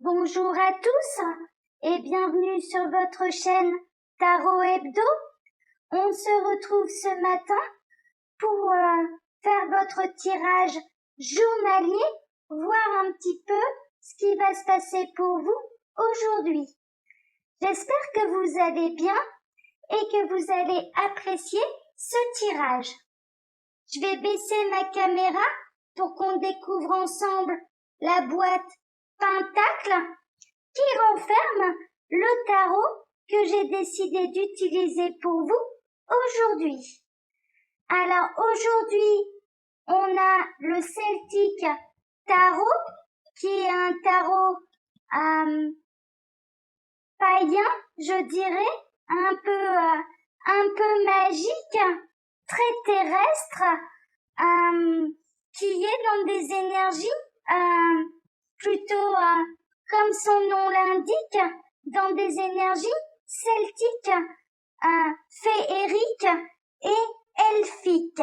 Bonjour à tous et bienvenue sur votre chaîne Tarot Hebdo. On se retrouve ce matin pour faire votre tirage journalier, voir un petit peu ce qui va se passer pour vous aujourd'hui. J'espère que vous allez bien et que vous allez apprécier ce tirage. Je vais baisser ma caméra pour qu'on découvre ensemble la boîte Pentacle qui renferme le tarot que j'ai décidé d'utiliser pour vous aujourd'hui. Alors aujourd'hui, on a le Celtic Tarot qui est un tarot païen, je dirais, un peu magique, très terrestre, qui est dans des énergies plutôt, comme son nom l'indique, dans des énergies celtiques, féeriques et elfiques.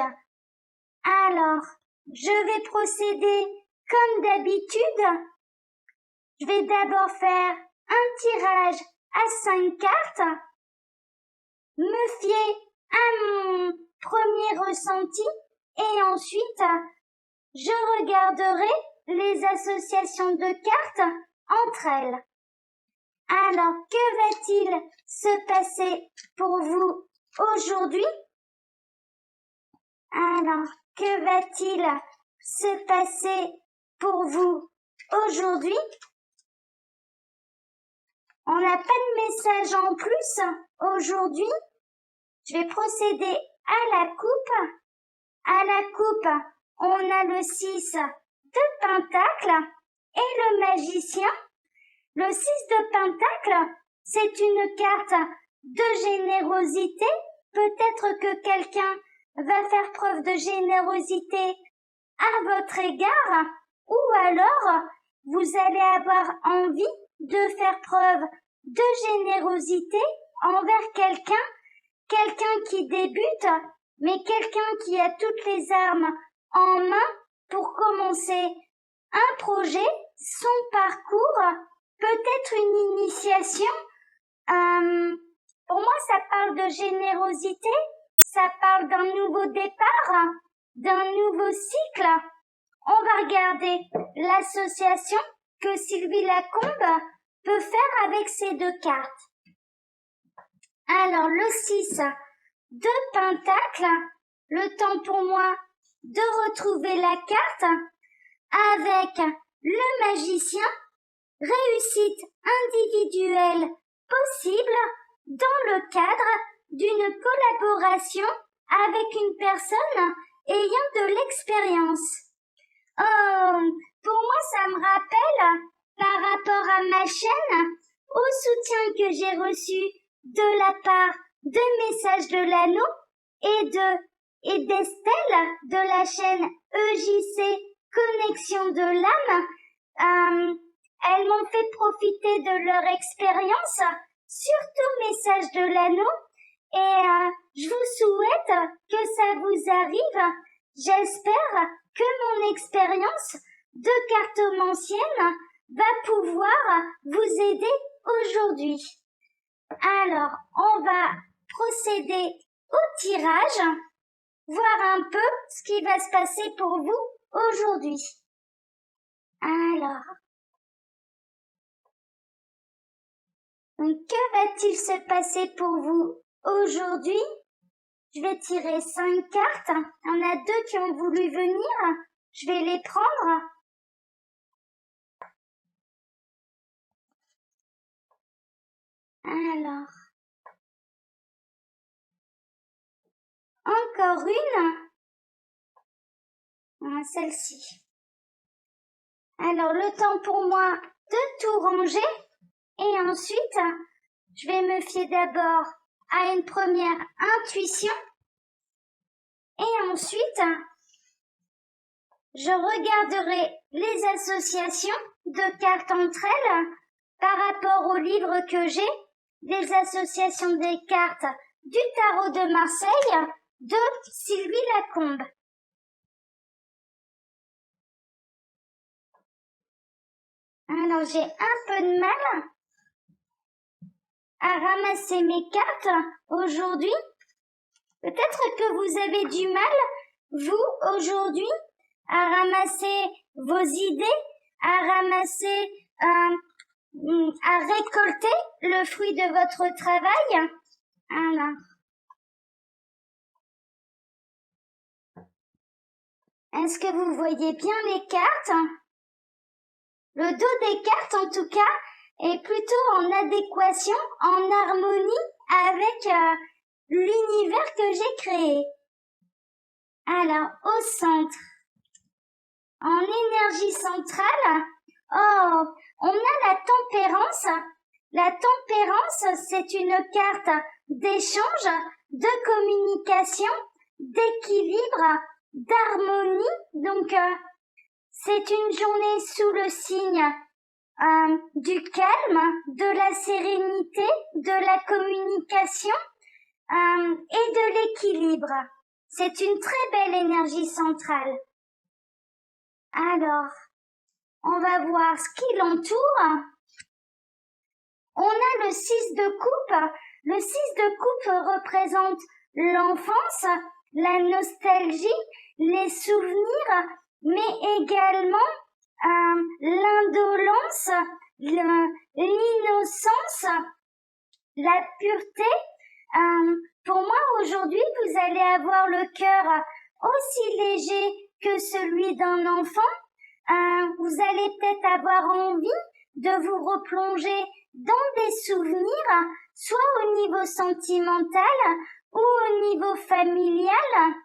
Alors, je vais procéder comme d'habitude. Je vais d'abord faire un tirage à 5 cartes, me fier à mon premier ressenti et ensuite, je regarderai les associations de cartes entre elles. Alors, que va-t-il se passer pour vous aujourd'hui? Alors, que va-t-il se passer pour vous aujourd'hui? On n'a pas de message en plus aujourd'hui. Je vais procéder à la coupe. À la coupe, on a le 6 de Pentacle et le magicien. Le 6 de Pentacle, c'est une carte de générosité. Peut-être que quelqu'un va faire preuve de générosité à votre égard, ou alors vous allez avoir envie de faire preuve de générosité envers quelqu'un qui débute, mais quelqu'un qui a toutes les armes en main pour commencer un projet, son parcours, peut-être une initiation. Pour moi, ça parle de générosité, ça parle d'un nouveau départ, d'un nouveau cycle. On va regarder l'association que Sylvie Lacombe peut faire avec ces deux cartes. Alors, le 6 de Pentacle, le temps pour moi de retrouver la carte avec le magicien, réussite individuelle possible dans le cadre d'une collaboration avec une personne ayant de l'expérience. Pour moi, ça me rappelle, par rapport à ma chaîne, au soutien que j'ai reçu de la part de Messages de l'Anneau et d'Estelle de la chaîne EJC Connexion de l'âme. Elles m'ont fait profiter de leur expérience, surtout Messages de l'Anneau, et je vous souhaite que ça vous arrive. J'espère que mon expérience de cartomancienne va pouvoir vous aider aujourd'hui. Alors, on va procéder au tirage, voir un peu ce qui va se passer pour vous aujourd'hui. Alors, que va-t-il se passer pour vous aujourd'hui? Je vais tirer 5 cartes. Il y en a 2 qui ont voulu venir. Je vais les prendre. Alors, encore une. Celle-ci. Alors, le temps pour moi de tout ranger. Et ensuite, je vais me fier d'abord à une première intuition. Et ensuite, je regarderai les associations de cartes entre elles par rapport au livre que j'ai, des associations des cartes du tarot de Marseille de Sylvie Lacombe. Alors, j'ai un peu de mal à ramasser mes cartes aujourd'hui. Peut-être que vous avez du mal, vous, aujourd'hui, à ramasser vos idées, à ramasser, à récolter le fruit de votre travail. Alors. Est-ce que vous voyez bien les cartes? Le dos des cartes, en tout cas, est plutôt en adéquation, en harmonie avec l'univers que j'ai créé. Alors, au centre, en énergie centrale, on a la tempérance. La tempérance, c'est une carte d'échange, de communication, d'équilibre, d'harmonie. Donc, c'est une journée sous le signe du calme, de la sérénité, de la communication et de l'équilibre. C'est une très belle énergie centrale. Alors, on va voir ce qui l'entoure. On a le 6 de coupe. Le 6 de coupe représente l'enfance, la nostalgie, les souvenirs, mais également l'indolence, l'innocence, la pureté. Pour moi, aujourd'hui, vous allez avoir le cœur aussi léger que celui d'un enfant. Vous allez peut-être avoir envie de vous replonger dans des souvenirs, soit au niveau sentimental ou au niveau familial.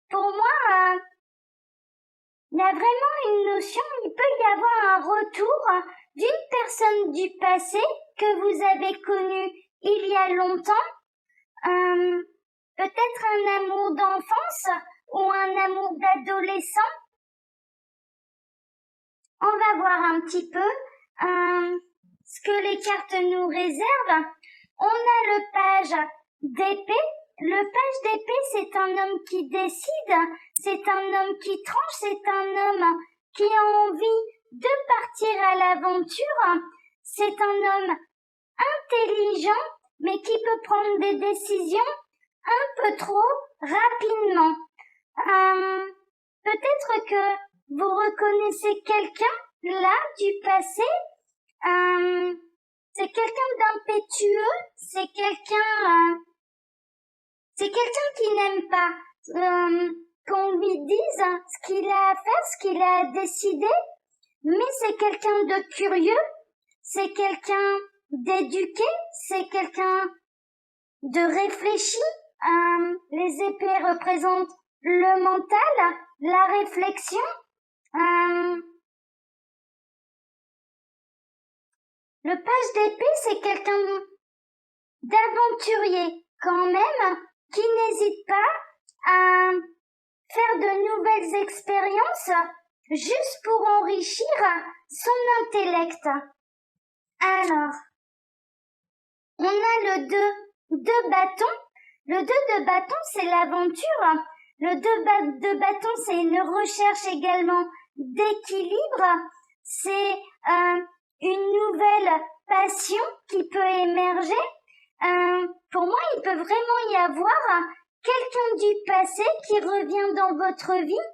Pour moi, il y a vraiment une notion, il peut y avoir un retour d'une personne du passé que vous avez connue il y a longtemps, peut-être un amour d'enfance ou un amour d'adolescent. On va voir un petit peu ce que les cartes nous réservent. On a le page d'épée. Le page d'épée, c'est un homme qui décide, c'est un homme qui tranche, c'est un homme qui a envie de partir à l'aventure. C'est un homme intelligent, mais qui peut prendre des décisions un peu trop rapidement. Peut-être que vous reconnaissez quelqu'un là du passé. C'est quelqu'un d'impétueux, c'est quelqu'un qui n'aime pas qu'on lui dise ce qu'il a à faire, ce qu'il a à décider, mais c'est quelqu'un de curieux, c'est quelqu'un d'éduqué, c'est quelqu'un de réfléchi. Les épées représentent le mental, la réflexion. Le page d'épée, c'est quelqu'un d'aventurier quand même, qui n'hésite pas à faire de nouvelles expériences juste pour enrichir son intellect. Alors, on a le 2 de bâton. Le 2 de bâton, c'est l'aventure. Le 2 de bâton, c'est une recherche également d'équilibre. C'est une nouvelle passion qui peut émerger. Pour moi, il peut vraiment y avoir quelqu'un du passé qui revient dans votre vie,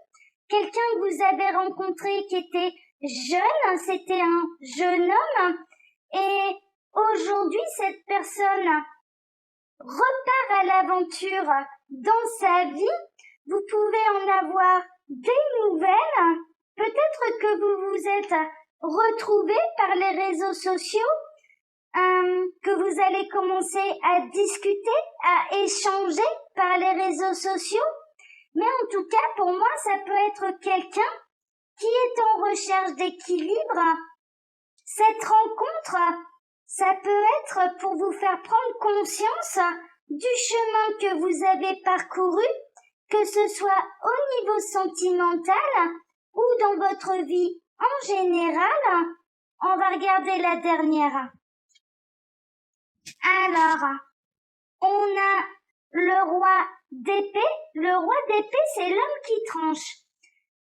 quelqu'un que vous avez rencontré qui était jeune, c'était un jeune homme, et aujourd'hui, cette personne repart à l'aventure dans sa vie. Vous pouvez en avoir des nouvelles. Peut-être que vous vous êtes retrouvés par les réseaux sociaux, que vous allez commencer à discuter, à échanger par les réseaux sociaux. Mais en tout cas, pour moi, ça peut être quelqu'un qui est en recherche d'équilibre. Cette rencontre, ça peut être pour vous faire prendre conscience du chemin que vous avez parcouru, que ce soit au niveau sentimental ou dans votre vie en général. On va regarder la dernière. Alors, on a le roi d'épée. Le roi d'épée, c'est l'homme qui tranche.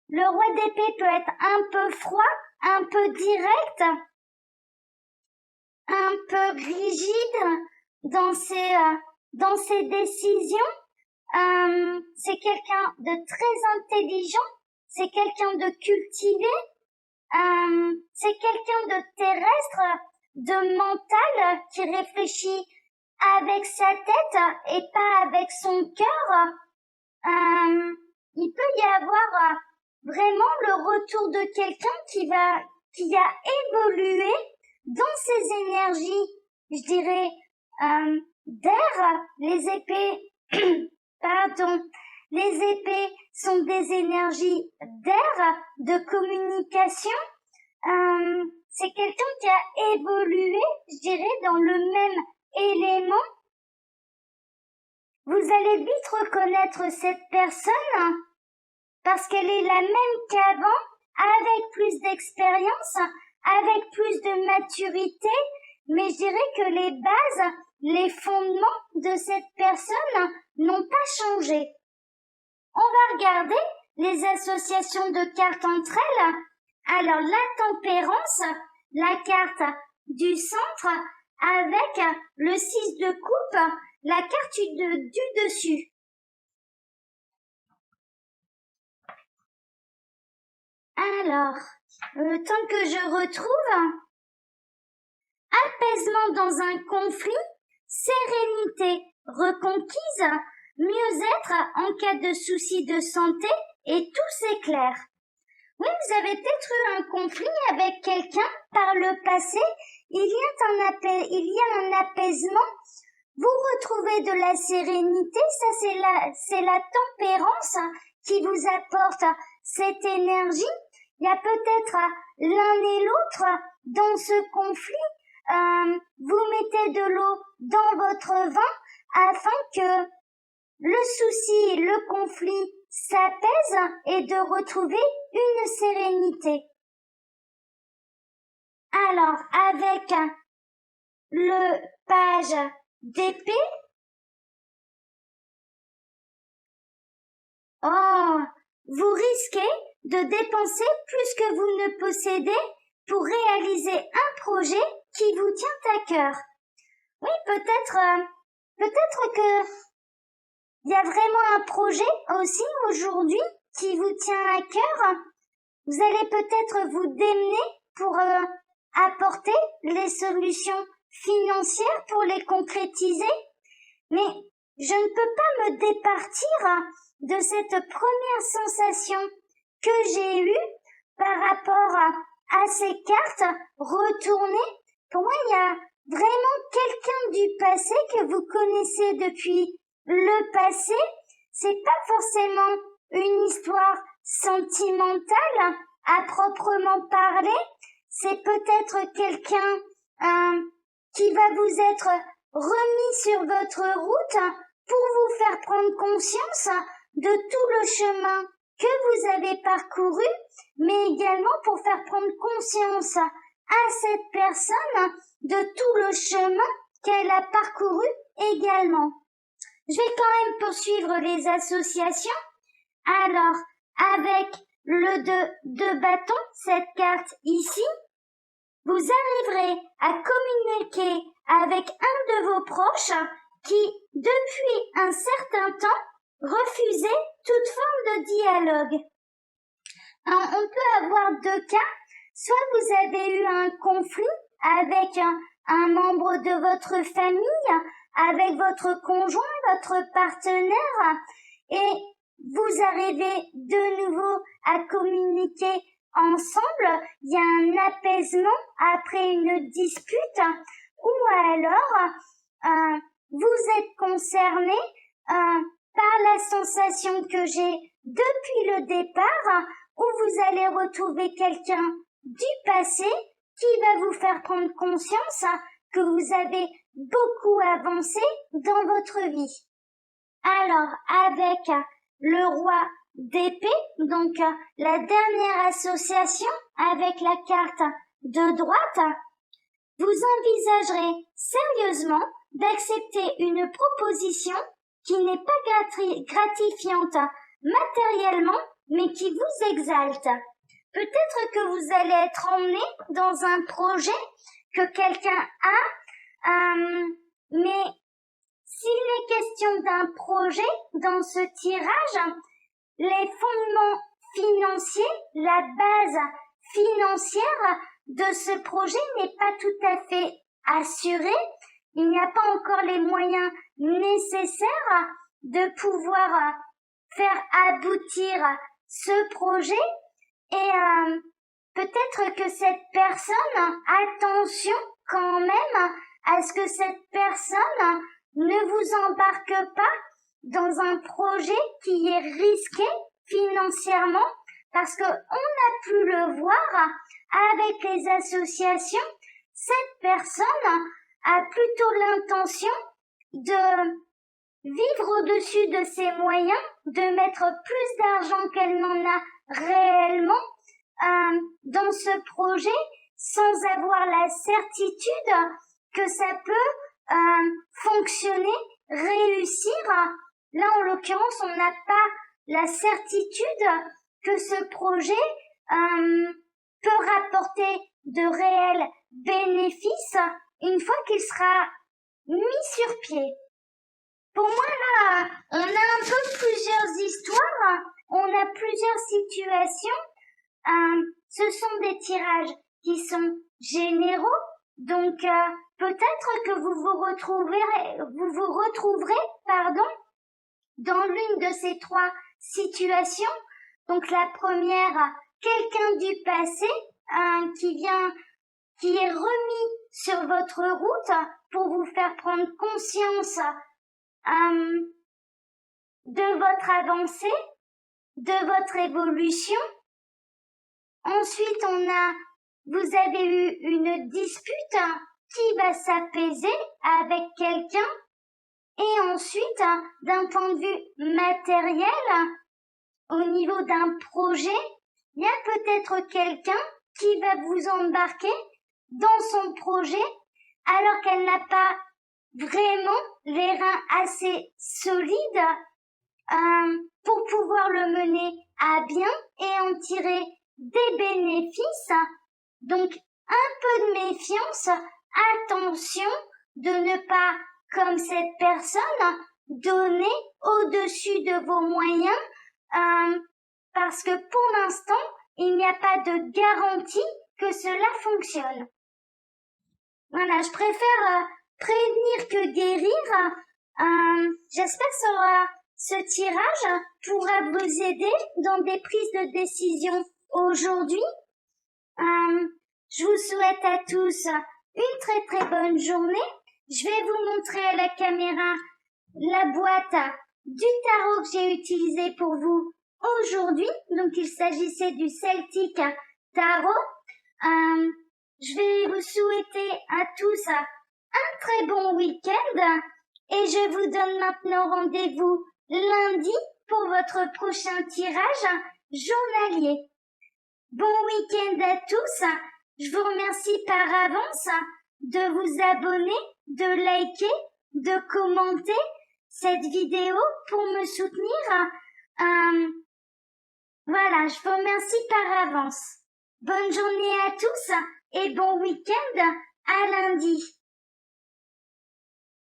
Le roi d'épée peut être un peu froid, un peu direct, un peu rigide dans ses décisions. C'est quelqu'un de très intelligent, c'est quelqu'un de cultivé, c'est quelqu'un de terrestre, de mental, qui réfléchit avec sa tête et pas avec son cœur. Il peut y avoir vraiment le retour de quelqu'un qui a évolué dans ses énergies, je dirais, d'air. Les épées, pardon, les épées sont des énergies d'air, de communication. C'est quelqu'un qui a évolué, je dirais, dans le même élément. Vous allez vite reconnaître cette personne parce qu'elle est la même qu'avant, avec plus d'expérience, avec plus de maturité, mais je dirais que les bases, les fondements de cette personne n'ont pas changé. On va regarder les associations de cartes entre elles. Alors la tempérance, la carte du centre avec le 6 de coupe, la carte du dessus. Alors, le temps que je retrouve, apaisement dans un conflit, sérénité reconquise, mieux-être en cas de soucis de santé et tout s'éclaire. Oui, vous avez peut-être eu un conflit avec quelqu'un par le passé, il y a un apaisement, vous retrouvez de la sérénité, ça c'est la tempérance qui vous apporte cette énergie. Il y a peut-être l'un et l'autre dans ce conflit, vous mettez de l'eau dans votre vin afin que le souci, le conflit s'apaise et de retrouver une sérénité. Alors, avec le page d'épée, vous risquez de dépenser plus que vous ne possédez pour réaliser un projet qui vous tient à cœur. Oui, peut-être que il y a vraiment un projet aussi aujourd'hui qui vous tient à cœur. Vous allez peut-être vous démener pour apporter les solutions financières pour les concrétiser, mais je ne peux pas me départir de cette première sensation que j'ai eue par rapport à ces cartes retournées. Pour moi, il y a vraiment quelqu'un du passé que vous connaissez depuis le passé. C'est pas forcément une histoire sentimentale à proprement parler. C'est peut-être quelqu'un qui va vous être remis sur votre route pour vous faire prendre conscience de tout le chemin que vous avez parcouru, mais également pour faire prendre conscience à cette personne de tout le chemin qu'elle a parcouru également. Je vais quand même poursuivre les associations. Alors, avec le 2 de bâton, cette carte ici, vous arriverez à communiquer avec un de vos proches qui, depuis un certain temps, refusait toute forme de dialogue. On peut avoir deux cas. Soit vous avez eu un conflit avec un membre de votre famille, avec votre conjoint, votre partenaire, et vous arrivez de nouveau à communiquer ensemble, il y a un apaisement après une dispute, ou alors vous êtes concerné par la sensation que j'ai depuis le départ, où vous allez retrouver quelqu'un du passé qui va vous faire prendre conscience que vous avez beaucoup avancé dans votre vie. Alors, avec le roi d'épée, donc la dernière association avec la carte de droite, vous envisagerez sérieusement d'accepter une proposition qui n'est pas gratifiante matériellement, mais qui vous exalte. peut-être que vous allez être emmené dans un projet que quelqu'un a, mais s'il est question d'un projet dans ce tirage, les fondements financiers, la base financière de ce projet n'est pas tout à fait assurée. Il n'y a pas encore les moyens nécessaires de pouvoir faire aboutir ce projet et peut-être que cette personne, attention quand même à ce que cette personne ne vous embarque pas dans un projet qui est risqué financièrement parce que on a pu le voir avec les associations, cette personne a plutôt l'intention de vivre au-dessus de ses moyens, de mettre plus d'argent qu'elle n'en a réellement dans ce projet sans avoir la certitude que ça peut fonctionner, réussir. Là, en l'occurrence, on n'a pas la certitude que ce projet peut rapporter de réels bénéfices une fois qu'il sera mis sur pied. Pour moi, là, on a un peu plusieurs histoires, on a plusieurs situations. Ce sont des tirages qui sont généraux, donc peut-être que vous vous retrouverez, dans l'une de ces trois situations. Donc la première, quelqu'un du passé qui est remis sur votre route pour vous faire prendre conscience de votre avancée, de votre évolution. Ensuite, vous avez eu une dispute qui va s'apaiser avec quelqu'un. Et ensuite, d'un point de vue matériel, au niveau d'un projet, il y a peut-être quelqu'un qui va vous embarquer dans son projet alors qu'elle n'a pas vraiment les reins assez solides pour pouvoir le mener à bien et en tirer des bénéfices. Donc, un peu de méfiance, attention de ne pas, comme cette personne, donner au-dessus de vos moyens parce que pour l'instant, il n'y a pas de garantie que cela fonctionne. Voilà, je préfère prévenir que guérir. J'espère que ce tirage pourra vous aider dans des prises de décision aujourd'hui. Je vous souhaite à tous une très très bonne journée. Je vais vous montrer à la caméra la boîte du tarot que j'ai utilisé pour vous aujourd'hui. Donc il s'agissait du Celtic Tarot. Je vais vous souhaiter à tous un très bon week-end et je vous donne maintenant rendez-vous lundi pour votre prochain tirage journalier. Bon week-end à tous. Je vous remercie par avance de vous abonner, de liker, de commenter cette vidéo pour me soutenir. Voilà, je vous remercie par avance. Bonne journée à tous et bon week-end à lundi.